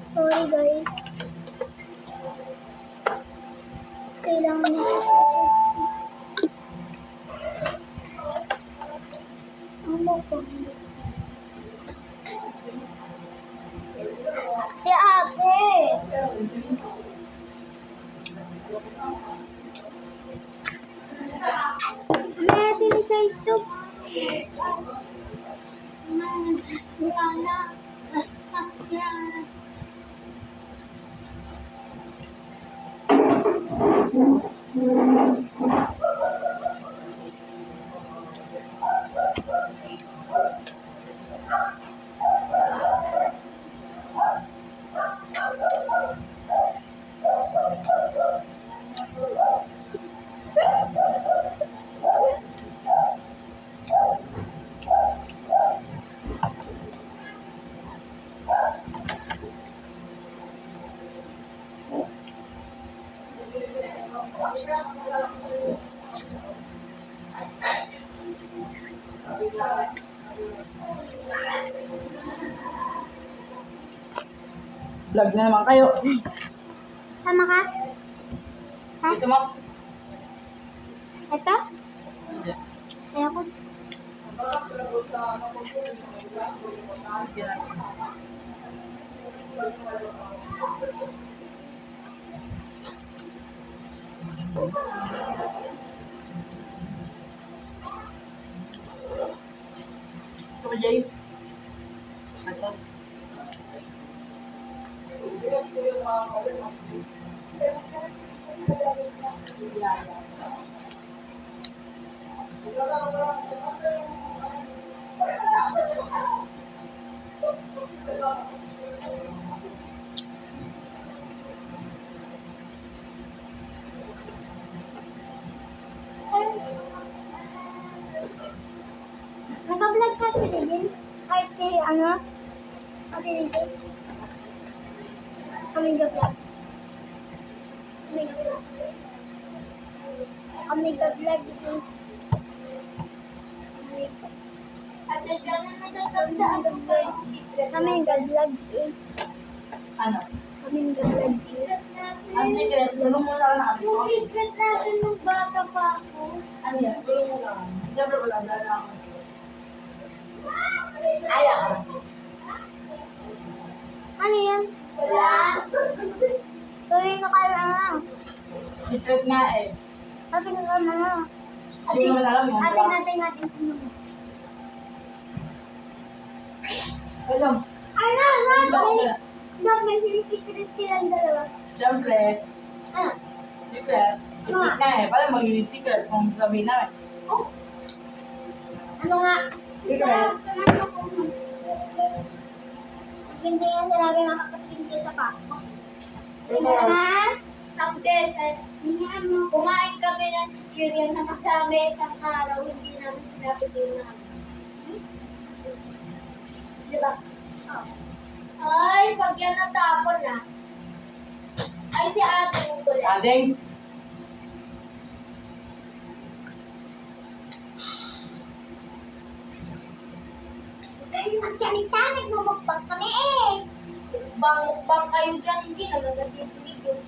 Sorry guys. Kailangan na sa ano ko? Si ate! May tinisize to. Vlog na naman kayo. Sama ka? Ha? Gusto mo? Ito? Ayoko. Gusto mo, Jay? Ano? Naka-vlog ka din? Kahit ano? Ate dito? Kami nag-vlog. Kami nag-vlog dito. Ate, dyan na nag-vlog. Kami nag-vlog eh. Ano? Kami nag-vlog. Ang secret, tulong mo lang na ako. Secret natin nung bata pa ako. Ano yan? Tulong mo lang. Siyempre wala na ako. Ayaw. Ano yan? Wala. Sorry na kayo na. Secret nga eh. Sabi ko na. Hindi mo alam yun. Atin. Alam. Ay na! Dog, may secret silang dalawa. Siyempre, Ah, secret. Secret nga eh. Paano magiging secret kung sabihin namin? oh. Ano nga? Secret. Hindi yan sinabi makakatingin sa pako. Secret. Isang beses, kumain kami ng chichirya na madami isang araw, hindi namin sinabi din namin. Diba? Ay, pag yan natapon na. Ay, si ate yung kulit. Ading. Kayo magkalita, nagmumukbang kami eh. Bang kayo dyan, hindi naman nag-videos.